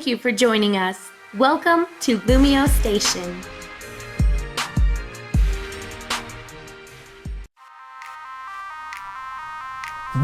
Thank you for joining us. Welcome to LumioseStation.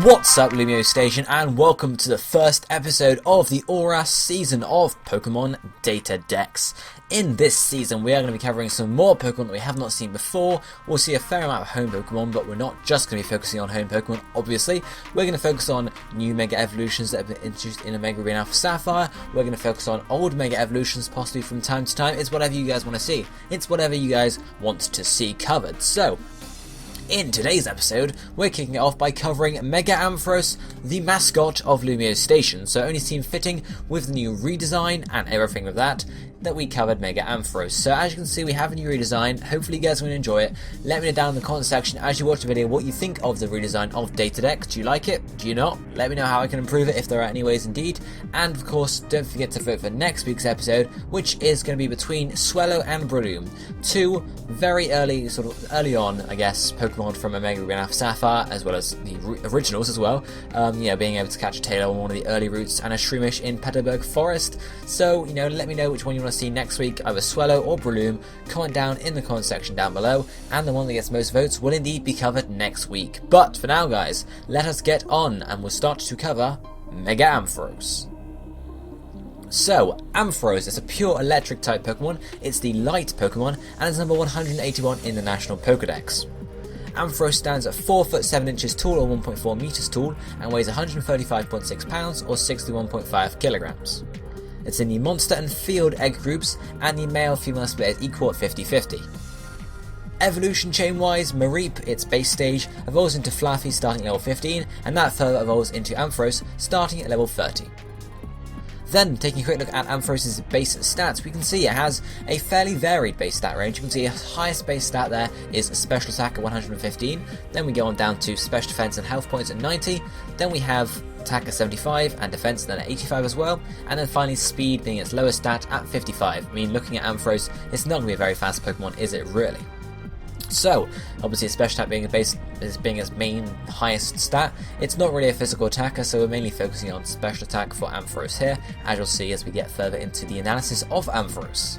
What's up, LumioseStation, and welcome to the first episode of the Aura season of Pokémon DataDex. In this season, we are going to be covering some more Pokémon that we have not seen before. We'll see a fair amount of home Pokémon, but we're not just going to be focusing on home Pokémon, obviously. We're going to focus on new Mega Evolutions that have been introduced in Omega Ruby and Alpha Sapphire. We're going to focus on old Mega Evolutions, possibly from time to time. It's whatever you guys want to see. It's whatever you guys want to see covered. So, in today's episode, we're kicking it off by covering Mega Ampharos, the mascot of LumioseStation, so it only seemed fitting with the new redesign and everything with that we covered Mega Ampharos. So as you can see, we have a new redesign. Hopefully you guys are going to enjoy it. Let me know down in the comment section as you watch the video what you think of the redesign of DataDex. Do you like it? Do you not? Let me know how I can improve it if there are any ways indeed. And of course, don't forget to vote for next week's episode, which is going to be between Swellow and Breloom. Two very early, early on, I guess, Pokemon from Omega Ruby and Alpha Sapphire, as well as the originals as well. Being able to catch a Taillow on one of the early routes and a Shroomish in Petalburg Forest. So, let me know which one you want to see next week, either Swellow or Breloom. Comment down in the comment section down below, and the one that gets most votes will indeed be covered next week. But for now, guys, let us get on, and we'll start to cover Mega Ampharos. So, Ampharos is a pure electric type Pokemon. It's the light Pokemon, and is number 181 in the National Pokedex. Ampharos stands at 4 foot 7 inches tall or 1.4 meters tall, and weighs 135.6 pounds or 61.5 kilograms. It's in the monster and field egg groups, and the male-female split is equal at 50-50. Evolution chain wise, Mareep, its base stage, evolves into Fluffy starting at level 15, and that further evolves into Ampharos starting at level 30. Then, taking a quick look at Ampharos' base stats, we can see it has a fairly varied base stat range. You can see its highest base stat there is special attack at 115, then we go on down to special defense and health points at 90, then we have attack at 75 and defense then at 85 as well, and then finally speed being its lowest stat at 55. I mean, looking at Ampharos, it's not going to be a very fast Pokemon, is it really? So, obviously its special attack being its main highest stat, it's not really a physical attacker, so we're mainly focusing on special attack for Ampharos here, as you'll see as we get further into the analysis of Ampharos.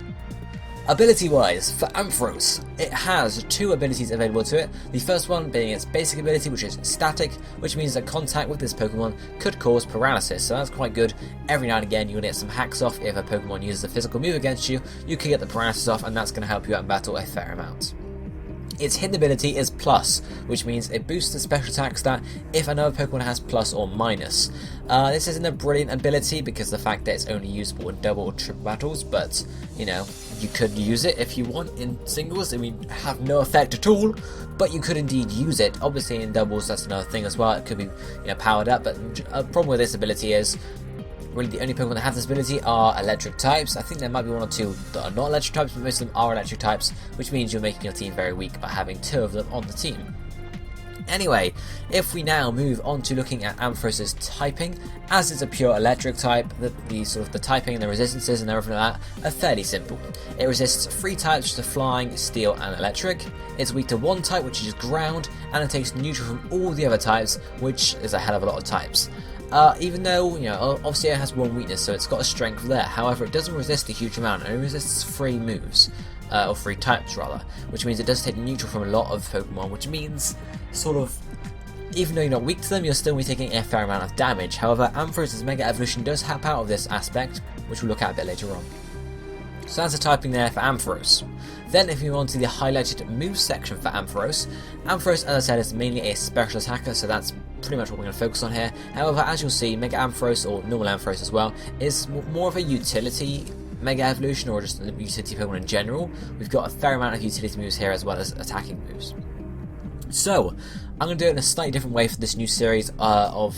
Ability wise, for Ampharos, it has two abilities available to it, the first one being its basic ability, which is static, which means that contact with this Pokemon could cause paralysis, so that's quite good. Every now and again you're going to get some hacks off. If a Pokemon uses a physical move against you, you can get the paralysis off, and that's going to help you out in battle a fair amount. Its hidden ability is plus, which means it boosts the special attack stat if another Pokemon has plus or minus. This isn't a brilliant ability because of the fact that it's only usable in double or triple battles, but you could use it if you want in singles. I mean, have no effect at all, but you could indeed use it. Obviously in doubles that's another thing as well, it could be powered up, but a problem with this ability is really the only Pokemon that have this ability are electric types. I think there might be one or two that are not electric types, but most of them are electric types, which means you're making your team very weak by having two of them on the team. Anyway, if we now move on to looking at Ampharos' typing, as it's a pure electric type, the typing and the resistances and everything like that are fairly simple. It resists 3 types to flying, steel and electric. It's weak to 1 type, which is ground, and it takes neutral from all the other types, which is a hell of a lot of types. Even though, obviously it has 1 weakness, so it's got a strength there. However, it doesn't resist a huge amount, it only resists 3 moves, or 3 types rather, which means it does take neutral from a lot of Pokemon, which means, even though you're not weak to them, you'll still be taking a fair amount of damage. However, Ampharos' Mega Evolution does help out of this aspect, which we'll look at a bit later on. So that's the typing there for Ampharos. Then if we move on to the highlighted moves section for Ampharos, as I said, is mainly a special attacker, so that's pretty much what we're going to focus on here. However, as you'll see, Mega Ampharos, or normal Ampharos as well, is more of a utility Mega Evolution, or just a utility Pokemon in general. We've got a fair amount of utility moves here as well as attacking moves. So, I'm going to do it in a slightly different way for this new series of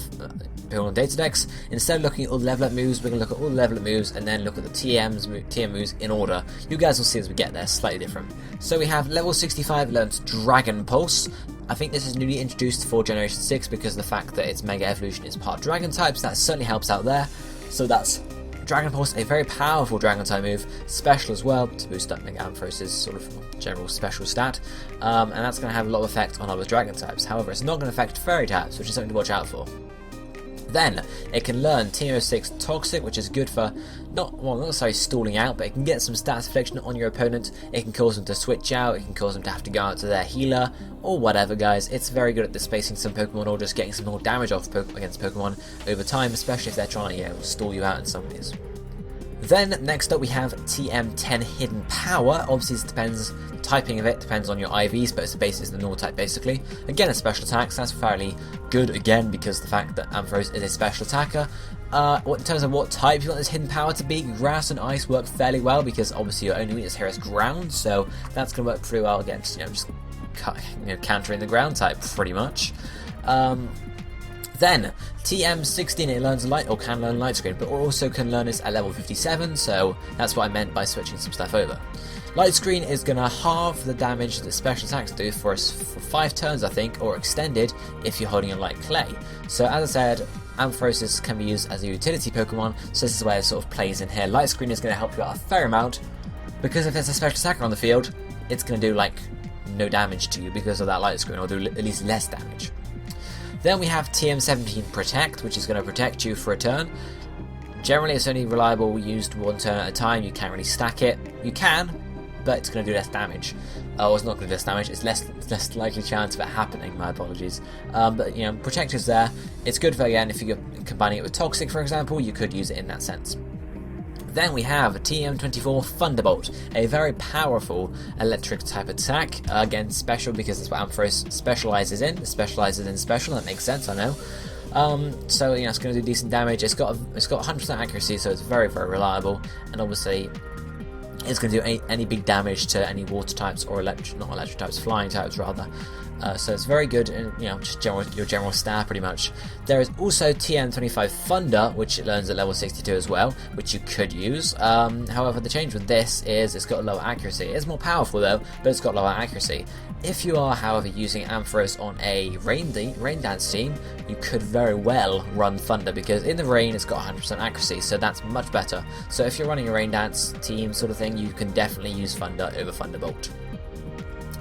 Pokemon DataDex. Instead of looking at all the level up moves, we're going to look at all the level up moves and then look at the TM moves in order. You guys will see as we get there, slightly different. So we have level 65 learns Dragon Pulse. I think this is newly introduced for Generation 6 because of the fact that its Mega Evolution is part Dragon type, so that certainly helps out there. So that's Dragon Pulse, a very powerful Dragon type move, special as well, to boost up Mega Ampharos' general special stat, and that's going to have a lot of effect on other Dragon types. However, it's not going to affect Fairy types, which is something to watch out for. Then it can learn TM06 Toxic, which is good for not necessarily stalling out, but it can get some stats affliction on your opponent. It can cause them to switch out, it can cause them to have to go out to their healer, or whatever, guys. It's very good at displacing some Pokemon or just getting some more damage off against Pokemon over time, especially if they're trying to, stall you out in some ways. Then next up we have TM10 Hidden Power. Obviously this depends, the typing of it depends on your IVs, but it's the normal type basically. Again, a special attack, so that's fairly good again because the fact that Ampharos is a special attacker. In terms of what type you want this Hidden Power to be, Grass and Ice work fairly well because obviously your only weakness here is Ground, so that's going to work pretty well against, just countering the Ground type pretty much. Then TM16, it learns Light, or can learn Light Screen, but also can learn this at level 57, so that's what I meant by switching some stuff over. Light Screen is going to halve the damage that special attacks do for 5 turns, I think, or extended if you're holding a Light Clay. So as I said, Ampharos can be used as a utility Pokemon, so this is where it sort of plays in here. Light Screen is going to help you out a fair amount, because if there's a special attacker on the field, it's going to do no damage to you because of that Light Screen, or do at least less damage. Then we have TM17 Protect, which is going to protect you for a turn. Generally it's only reliable used 1 turn at a time, you can't really stack it. You can, but it's going to do less damage. It's not going to do less damage, it's less likely chance of it happening, my apologies. But Protect is there. It's good for, again, if you're combining it with Toxic for example, you could use it in that sense. Then we have TM24 Thunderbolt, a very powerful electric type attack. Again, special because that's what Ampharos specializes in. It specializes in special, that makes sense, I know. So it's going to do decent damage. It's got 100% accuracy, so it's very, very reliable. And obviously, it's going to do any big damage to any water types or not electric types, flying types rather. So it's very good in just your general stat pretty much. There is also TM25 Thunder, which it learns at level 62 as well, which you could use. However, the change with this is it's got lower accuracy. It is more powerful though, but it's got lower accuracy. If you are, however, using Ampharos on a rain dance team, you could very well run Thunder because in the rain it's got 100% accuracy, so that's much better. So if you're running a rain dance team sort of thing, you can definitely use Thunder over Thunderbolt.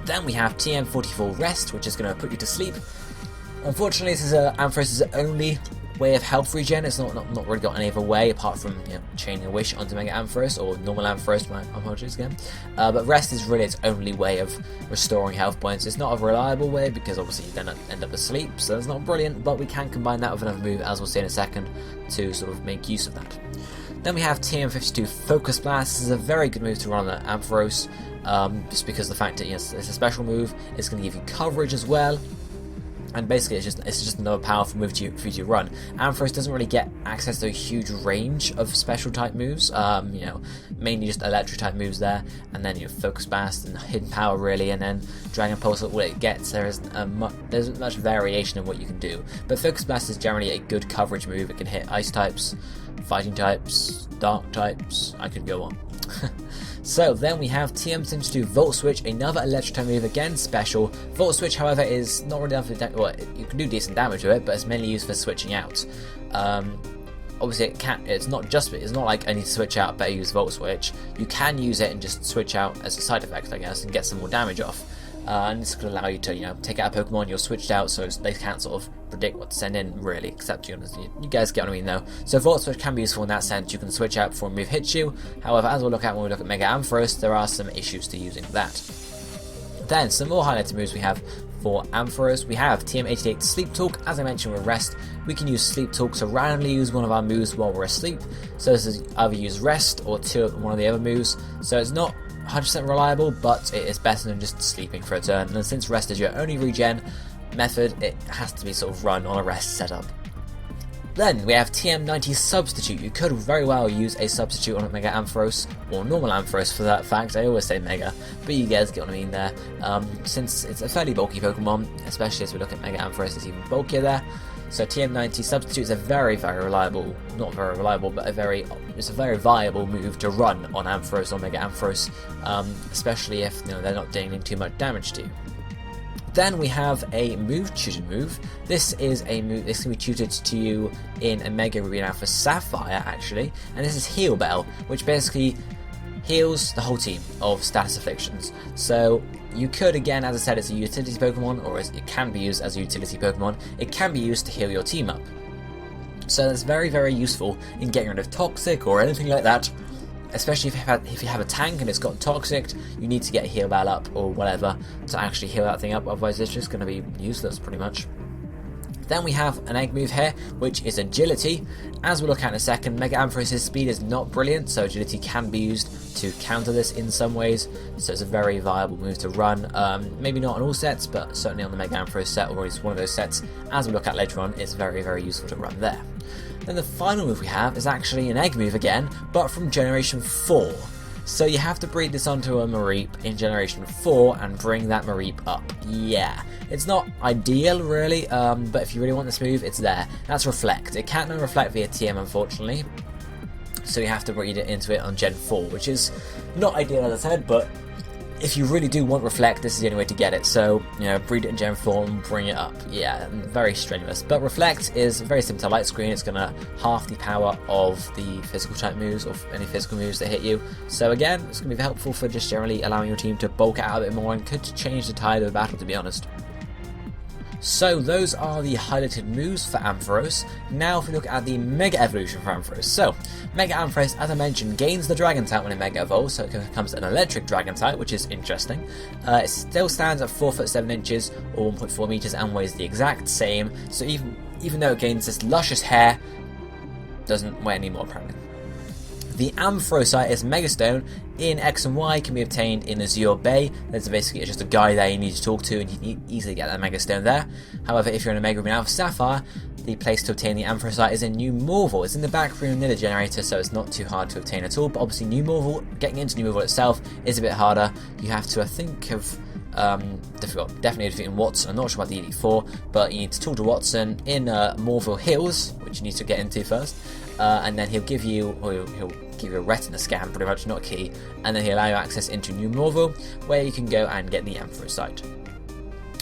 Then we have TM44 Rest, which is going to put you to sleep. Unfortunately, this is Ampharos' only way of health regen. It's not really got any other way apart from chaining a wish onto Mega Ampharos or normal Ampharos. My apologies again. But Rest is really its only way of restoring health points. It's not a reliable way because obviously you then end up asleep, so that's not brilliant. But we can combine that with another move, as we'll see in a second, to sort of make use of that. Then we have TM52 Focus Blast. This is a very good move to run on Ampharos. Just because the fact that it's a special move, it's going to give you coverage as well, and basically it's just another powerful move for you to run. Ampharos doesn't really get access to a huge range of special type moves, mainly just electric type moves there, and then Focus Blast and Hidden Power really, and then Dragon Pulse. What it gets, there's much variation in what you can do, but Focus Blast is generally a good coverage move. It can hit Ice types, Fighting types, Dark types. I could go on. So then we have TM72 Volt Switch, another electric type move, again special. Volt Switch, however, is not really done for you can do decent damage with it, but it's mainly used for switching out. Obviously it's not like I need to switch out, better use Volt Switch. You can use it and just switch out as a side effect, I guess, and get some more damage off. And this could allow you to take out a Pokemon you're switched out, so they can't sort of predict what to send in really, except you guys get what I mean though. So Volt Switch can be useful in that sense. You can switch out before a move hits you. However, as we'll look at when we look at Mega Ampharos, there are some issues to using that. Then some more highlighted moves we have for Ampharos. We have TM88 Sleep Talk. As I mentioned with Rest, we can use Sleep Talk to randomly use one of our moves while we're asleep. So this is either use Rest or one of the other moves. So it's not 100% reliable, but it is better than just sleeping for a turn. And since Rest is your only regen method, it has to be sort of run on a Rest setup. Then we have TM90 Substitute. You could very well use a substitute on a Mega Ampharos, or normal Ampharos for that fact. I always say Mega, but you guys get what I mean there. Since it's a fairly bulky Pokemon, especially as we look at Mega Ampharos, it's even bulkier there. So TM90 Substitute is a very, very reliable, not very reliable, but it's a very viable move to run on Ampharos or Mega Ampharos, especially if they're not dealing too much damage to you. Then we have a move tutored move. This is a move. This can be tutored to you in a Mega Ruby and Alpha Sapphire actually, and this is Heal Bell, which basically heals the whole team of status afflictions. So you could, again, as I said, it's a utility Pokemon, or it can be used as a utility Pokemon. It can be used to heal your team up. So that's very, very useful in getting rid of toxic or anything like that. Especially if you have a tank and it's got toxic, you need to get a heal bell up or whatever to actually heal that thing up, otherwise it's just going to be useless pretty much. Then we have an egg move here, which is agility. As we'll look at in a second, Mega Ampharos' speed is not brilliant, so agility can be used to counter this in some ways, so it's a very viable move to run. Maybe not on all sets, but certainly on the Mega Ampharos set, or at least one of those sets, as we'll look at later on, it's very, very useful to run there. Then the final move we have is actually an egg move again, but from Generation 4. So you have to breed this onto a Mareep in Generation 4 and bring that Mareep up. Yeah, it's not ideal really, but if you really want this move, it's there. That's Reflect. It can't reflect via TM unfortunately, so you have to breed it into it on Gen 4, which is not ideal as I said, but if you really do want Reflect, this is the only way to get it. So, you know, breed it in Gen 4 and bring it up. Yeah, very strenuous. But Reflect is very similar to Light Screen. It's going to half the power of the physical type moves, or any physical moves that hit you. So again, it's going to be helpful for just generally allowing your team to bulk out a bit more and could change the tide of the battle, to be honest. So those are the highlighted moves for Ampharos. Now if we look at the Mega Evolution for Ampharos. So, Mega Ampharos, as I mentioned, gains the Dragon type when it Mega Evolves, so it becomes an Electric Dragon type, which is interesting. It still stands at 4 foot 7 inches, or 1.4 meters, and weighs the exact same, so even though it gains this luscious hair, doesn't weigh any more apparently. The Ampharosite is Megastone in X and Y, can be obtained in Azure Bay. There's basically just a guy there you need to talk to and you can easily get that Megastone there. However, if you're in a Mega Ruby Alpha Sapphire, the place to obtain the Ampharosite is in New Morval. It's in the back room near the generator, so it's not too hard to obtain at all, but obviously New Morval, getting into New Morval itself is a bit harder. You have to, I think, have definitely defeating Watson. I'm not sure about the Elite 4, but you need to talk to Watson in Morval Hills, which you need to get into first, and then he'll give you a retina scan, pretty much, not a key, and then he'll allow you access into New Morval, where you can go and get the Ampharosite.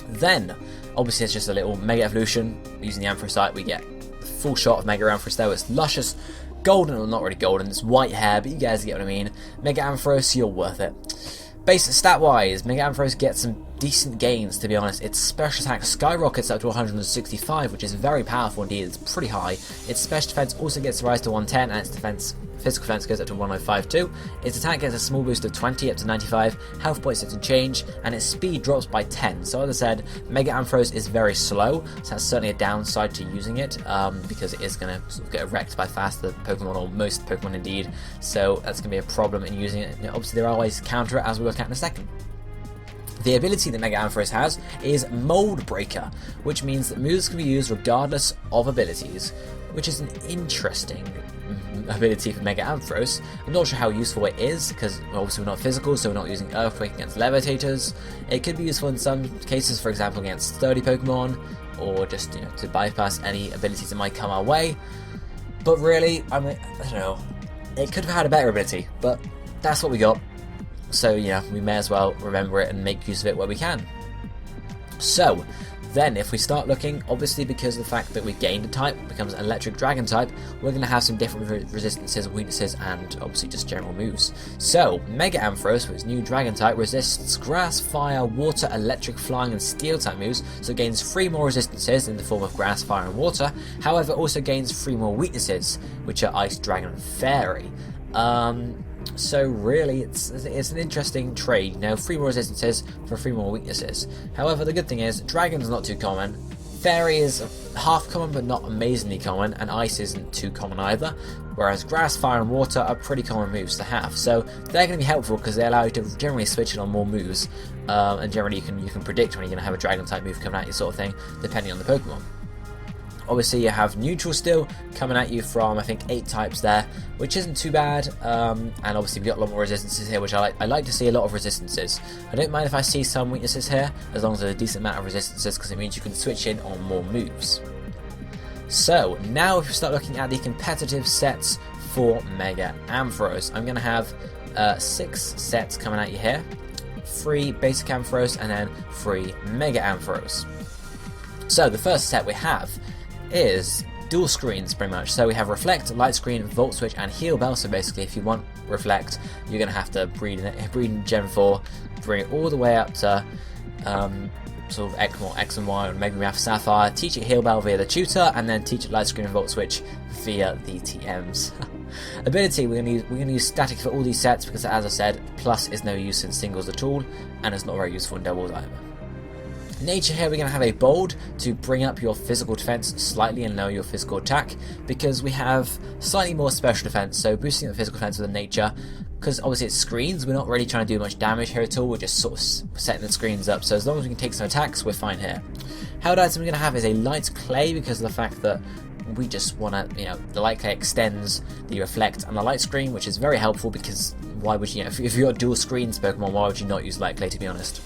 Then, obviously it's just a little Mega Evolution. Using the Ampharosite, we get the full shot of Mega Ampharos there. It's luscious, golden, well not really golden, it's white hair, but you guys get what I mean. Mega Ampharos, you're worth it. Base stat-wise, Mega Ampharos gets some decent gains, to be honest. Its special attack skyrockets up to 165, which is very powerful indeed. It's pretty high. Its special defense also gets a rise to 110, and its physical defense goes up to 1052. Its attack gets a small boost of 20 up to 95, health points doesn't change, and its speed drops by 10. So as I said, Mega Ampharos is very slow, so that's certainly a downside to using it, because it is going to sort of get wrecked by faster Pokemon, or most Pokemon indeed. So that's going to be a problem in using it. Obviously there are ways to counter it, as we'll look at in a second. The ability that Mega Ampharos has is Mold Breaker, which means that moves can be used regardless of abilities, which is an interesting ability for Mega Ampharos. I'm not sure how useful it is, because obviously we're not physical, so we're not using Earthquake against Levitators. It could be useful in some cases, for example against sturdy Pokemon, or just to bypass any abilities that might come our way. But really, I don't know, it could have had a better ability, but that's what we got. So we may as well remember it and make use of it where we can. So then if we start looking, obviously because of the fact that we gained a type, it becomes an Electric Dragon type, we're going to have some different resistances, weaknesses, and obviously just general moves. So Mega Ampharos, with its new Dragon type, resists Grass, Fire, Water, Electric, Flying, and Steel type moves, so it gains 3 more resistances in the form of Grass, Fire, and Water. However, it also gains 3 more weaknesses, which are Ice, Dragon, and Fairy. So really, it's an interesting trade. 3 more resistances for 3 more weaknesses. However, the good thing is, Dragon's not too common, Fairy is half common but not amazingly common, and Ice isn't too common either, whereas Grass, Fire, and Water are pretty common moves to have. So they're going to be helpful because they allow you to generally switch it on more moves, and generally you can predict when you're going to have a Dragon type move coming at you, sort of thing, depending on the Pokemon. Obviously you have Neutral still coming at you from, I think, 8 types there, which isn't too bad, and obviously we've got a lot more resistances here, which I like to see a lot of resistances. I don't mind if I see some weaknesses here, as long as there's a decent amount of resistances, because it means you can switch in on more moves. So, now if we start looking at the competitive sets for Mega Ampharos, I'm going to have 6 sets coming at you here, 3 Basic Ampharos, and then 3 Mega Ampharos. So, the first set we have is dual screens, pretty much. So we have Reflect, Light Screen, Volt Switch, and Heal Bell. So basically, if you want Reflect, you're going to have to breed in Gen 4, bring it all the way up to sort of X and Y, or maybe we have Sapphire, teach it Heal Bell via the tutor, and then teach it Light Screen and Volt Switch via the TMs. Ability, we're going to use static for all these sets because, as I said, plus is no use in singles at all, and it's not very useful in doubles either. Nature, here we're going to have a bold to bring up your physical defense slightly and lower your physical attack, because we have slightly more special defense, so boosting the physical defense with the nature, because obviously it's screens, we're not really trying to do much damage here at all, we're just sort of setting the screens up, so as long as we can take some attacks, we're fine here. Held item we're going to have is a light clay, because of the fact that we just want to, the light clay extends the reflect and the light screen, which is very helpful, because why would you, if you've got dual screens Pokemon, why would you not use light clay, to be honest?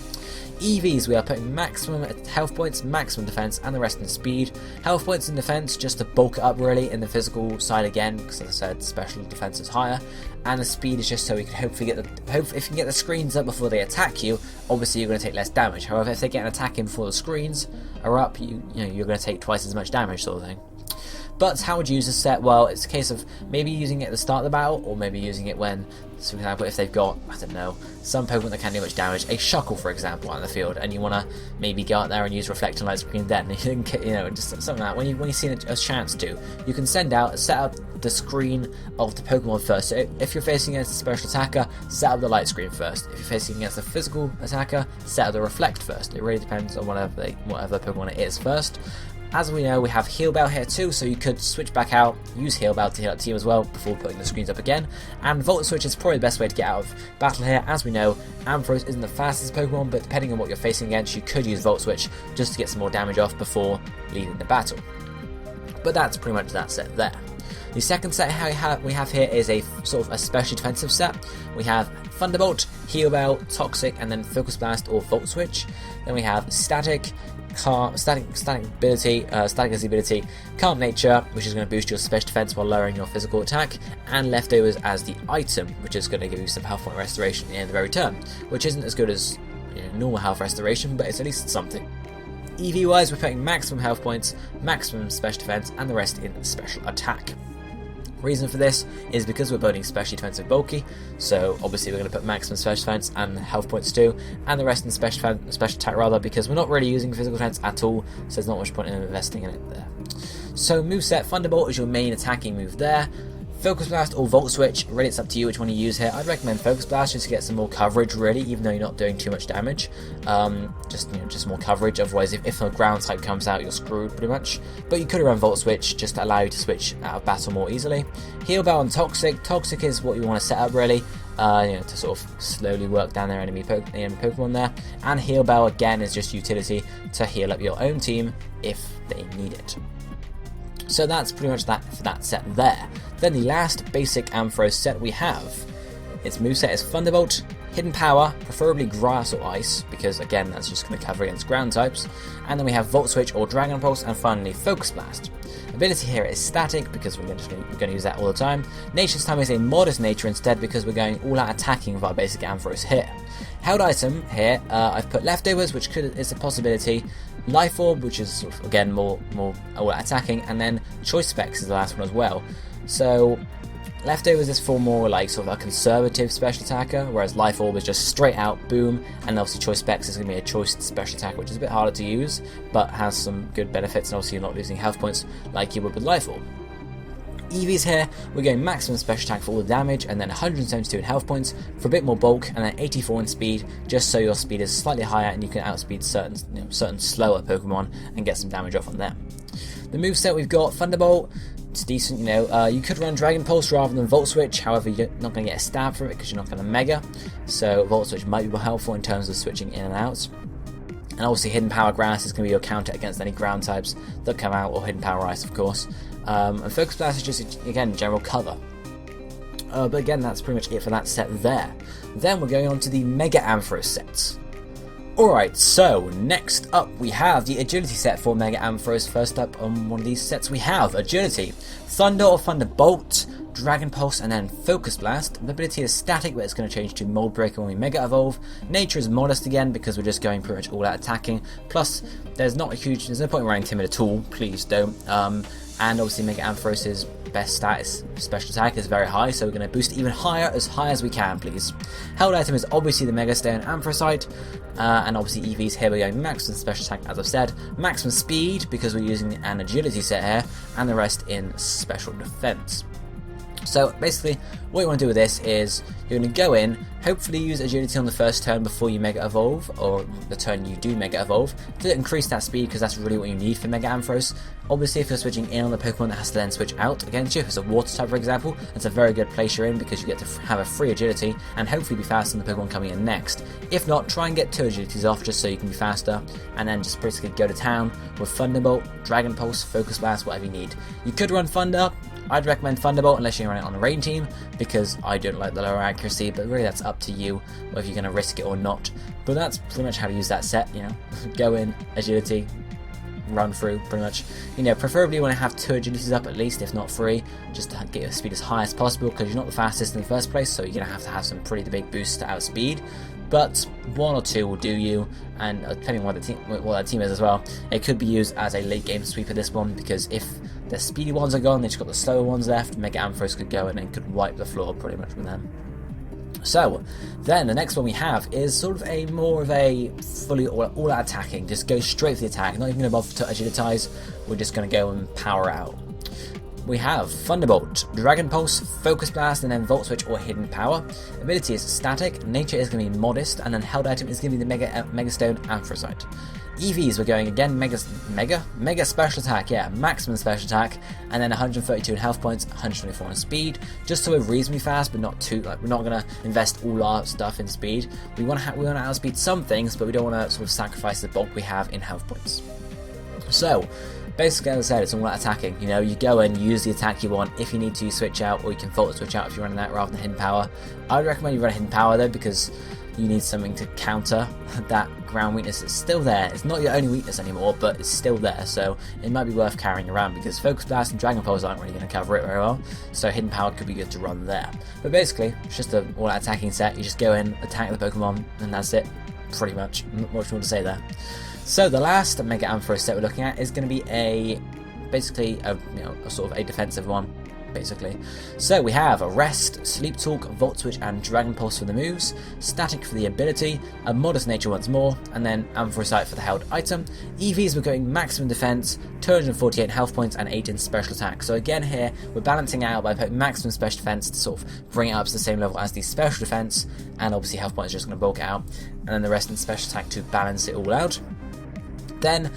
EVs, we are putting maximum health points, maximum defense, and the rest in speed. Health points and defense just to bulk it up really in the physical side again, because as I said, special defense is higher, and the speed is just so we can hopefully get if you can get the screens up before they attack you, obviously you're going to take less damage. However, if they get an attack in before the screens are up, you're going to take twice as much damage, sort of thing. But how would you use this set? Well, it's a case of maybe using it at the start of the battle, or maybe using it when, so for example, if they've got, I don't know, some Pokemon that can do much damage, a Shuckle for example, out in the field, and you want to maybe go out there and use Reflect and Light Screen then, just something like that. When you see a chance to, you can set up the screen of the Pokemon first. So if you're facing against a special attacker, set up the Light Screen first. If you're facing against a physical attacker, set up the Reflect first. It really depends on whatever Pokemon it is first. As we know, we have Heal Bell here too, so you could switch back out, use Heal Bell to heal out the team as well before putting the screens up again. And Volt Switch is probably the best way to get out of battle here. As we know, Ampharos isn't the fastest Pokemon, but depending on what you're facing against, you could use Volt Switch just to get some more damage off before leading the battle. But that's pretty much that set there. The second set we have here is a sort of especially defensive set. We have Thunderbolt, Heal Bell, Toxic, and then Focus Blast or Volt Switch. Then we have Static ability, Calm Nature, which is going to boost your special defense while lowering your physical attack, and Leftovers as the item, which is going to give you some health point restoration in the very turn, which isn't as good as normal health restoration, but it's at least something. EV wise, we're putting maximum health points, maximum special defense, and the rest in special attack. Reason for this is because we're building specially defensive bulky, so obviously we're going to put maximum special defense and health points too, and the rest in special attack rather, because we're not really using physical defense at all, so there's not much point in investing in it there. So moveset, Thunderbolt is your main attacking move there. Focus Blast or Volt Switch, really it's up to you which one you use here. I'd recommend Focus Blast just to get some more coverage really, even though you're not doing too much damage. Just more coverage, otherwise if a ground type comes out you're screwed pretty much. But you could run Volt Switch just to allow you to switch out of battle more easily. Heal Bell and Toxic. Toxic is what you want to set up really, to sort of slowly work down their enemy Pokemon there. And Heal Bell again is just utility to heal up your own team if they need it. So that's pretty much that for that set there. Then the last basic Ampharos set we have, its moveset is Thunderbolt, Hidden Power, preferably Grass or Ice, because again that's just going to cover against ground types, and then we have Volt Switch or Dragon Pulse, and finally Focus Blast. Ability here is Static, because we're going to use that all the time. Nature's time is a modest nature instead, because we're going all out attacking with our basic Ampharos here. Held item here, I've put Leftovers, which is a possibility, Life Orb, which is sort of, again more all out attacking, and then Choice Specs is the last one as well. So Leftovers is for more like sort of a conservative special attacker, whereas Life Orb is just straight out boom, and obviously Choice Specs is going to be a choice special attack, which is a bit harder to use, but has some good benefits, and obviously you're not losing health points like you would with Life Orb. EVs here, we're going maximum special attack for all the damage, and then 172 in health points for a bit more bulk, and then 84 in speed, just so your speed is slightly higher and you can outspeed certain slower Pokemon and get some damage off on them. The moveset we've got, Thunderbolt, it's decent, you could run Dragon Pulse rather than Volt Switch, however you're not going to get a stab from it because you're not going to Mega, so Volt Switch might be more helpful in terms of switching in and out. And obviously Hidden Power Grass is going to be your counter against any ground types that come out, or Hidden Power Ice of course. And Focus Blast is just, again, general cover. But again, that's pretty much it for that set there. Then we're going on to the Mega Ampharos sets. Alright, so next up we have the Agility set for Mega Ampharos. First up on one of these sets we have Agility, Thunder or Thunderbolt, Dragon Pulse, and then Focus Blast. The ability is static, but it's going to change to Mold Breaker when we Mega Evolve. Nature is modest again, because we're just going pretty much all out attacking. Plus, there's no point in running Timid at all, please don't. and obviously Mega Ampharos' best stat is special attack is very high, so we're going to boost it even higher as we can, please. Held item is obviously the Mega Stone Ampharosite, and obviously EVs here we're going maximum special attack, as I've said, maximum speed because we're using an agility set here, and the rest in special defense. So basically, what you want to do with this is you're going to go in, hopefully use agility on the first turn before you Mega Evolve, or the turn you do Mega Evolve, to increase that speed because that's really what you need for Mega Ampharos. Obviously, if you're switching in on the Pokemon that has to then switch out against you, if it's a Water type for example, that's a very good place you're in because you get to have a free agility and hopefully be faster than the Pokemon coming in next. If not, try and get 2 agilities off just so you can be faster, and then just basically go to town with Thunderbolt, Dragon Pulse, Focus Blast, whatever you need. You could run Thunder. I'd recommend Thunderbolt unless you're running it on a rain team, because I don't like the lower accuracy, but really that's up to you whether you're going to risk it or not. But that's pretty much how to use that set, you know. Go in, agility, run through, pretty much. You know, preferably you want to have 2 agilities up at least, if not 3, just to get your speed as high as possible, because you're not the fastest in the first place, so you're going to have some pretty big boosts to outspeed. But 1 or 2 will do you, and depending on what that team is as well, it could be used as a late game sweeper, this one, because if the speedy ones are gone, they've just got the slower ones left, Mega Ampharos could go in and could wipe the floor pretty much with them. So, then the next one we have is sort of a more of a fully all-out attacking, just go straight for the attack, not even going to bother to agilitize, we're just going to go and power out. We have Thunderbolt, Dragon Pulse, Focus Blast, and then Volt Switch or Hidden Power. Ability is static, nature is going to be modest, and then held item is going to be the Mega Stone Ampharosite. EVs, we're going again Mega Special Attack, yeah, maximum Special Attack, and then 132 in health points, 124 in speed, just so we're reasonably fast, but not too, like, we're not going to invest all our stuff in speed. We want to outspeed some things, but we don't want to sort of sacrifice the bulk we have in health points. So, basically, as I said, it's all about attacking. You know, you go in, use the attack you want. If you need to, you switch out, or you can Volt Switch out if you're running that rather than Hidden Power. I would recommend you run Hidden Power though, because you need something to counter that ground weakness. It's still there. It's not your only weakness anymore, but it's still there, so it might be worth carrying around, because Focus Blast and Dragon Pulse aren't really going to cover it very well, so Hidden Power could be good to run there. But basically, it's just an all-out attacking set. You just go in, attack the Pokemon, and that's it, pretty much. Not much more to say there. So the last Mega Ampharos set we're looking at is going to be basically a sort of a defensive one, basically. So we have a Rest, Sleep Talk, Volt Switch, and Dragon Pulse for the moves, Static for the ability, a Modest Nature once more, and then Ampharosite for the held item. EVs we're going maximum defense, 248 health points, and 8 in special attack. So again here, we're balancing out by putting maximum special defense to sort of bring it up to the same level as the special defense, and obviously health points are just going to bulk it out, and then the rest in special attack to balance it all out. Then,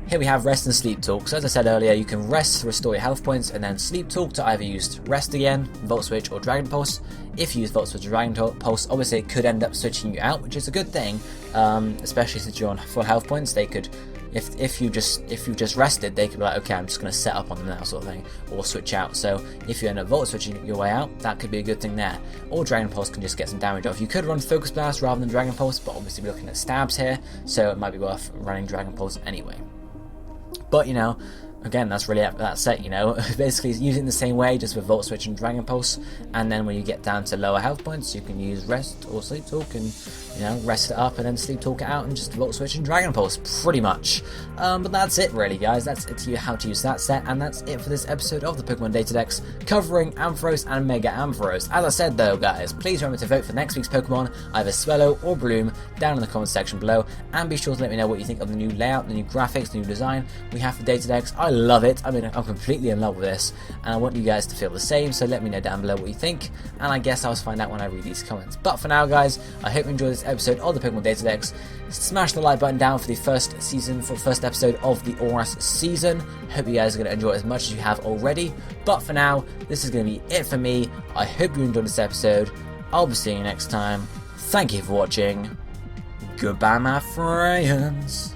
here we have Rest and Sleep Talk. So as I said earlier, you can rest to restore your health points, and then Sleep Talk to either use Rest again, Volt Switch, or Dragon Pulse. If you use Volt Switch or Dragon Pulse, obviously it could end up switching you out, which is a good thing, especially since you're on full health points. They could, if you just rested, they could be like, okay, I'm just going to set up on them now, sort of thing, or switch out. So if you end up Volt Switching your way out, that could be a good thing there. Or Dragon Pulse can just get some damage off. You could run Focus Blast rather than Dragon Pulse, but obviously we're looking at stabs here, so it might be worth running Dragon Pulse anyway. But, you know, again, that's really that set, you know, basically using the same way, just with Volt Switch and Dragon Pulse, and then when you get down to lower health points, you can use Rest or Sleep Talk, and, you know, rest it up and then Sleep Talk it out and just Volt Switch and Dragon Pulse, pretty much. But that's it really, guys. That's it, how to use that set, and that's it for this episode of the Pokemon DataDex, covering Ampharos and Mega Ampharos. As I said though, guys, please remember to vote for next week's Pokemon, either Swellow or Bloom, down in the comments section below, and be sure to let me know what you think of the new layout, the new graphics, the new design we have for DataDex. I love it. I mean, I'm completely in love with this, and I want you guys to feel the same, so let me know down below what you think, and I guess I'll find out when I read these comments. But for now, guys, I hope you enjoyed this episode of the Pokemon DataDex. Smash the like button down for the first episode of the Oras season. Hope you guys are going to enjoy it as much as you have already. But for now, this is going to be it for me. I hope you enjoyed this episode. I'll be seeing you next time. Thank you for watching. Goodbye, my friends.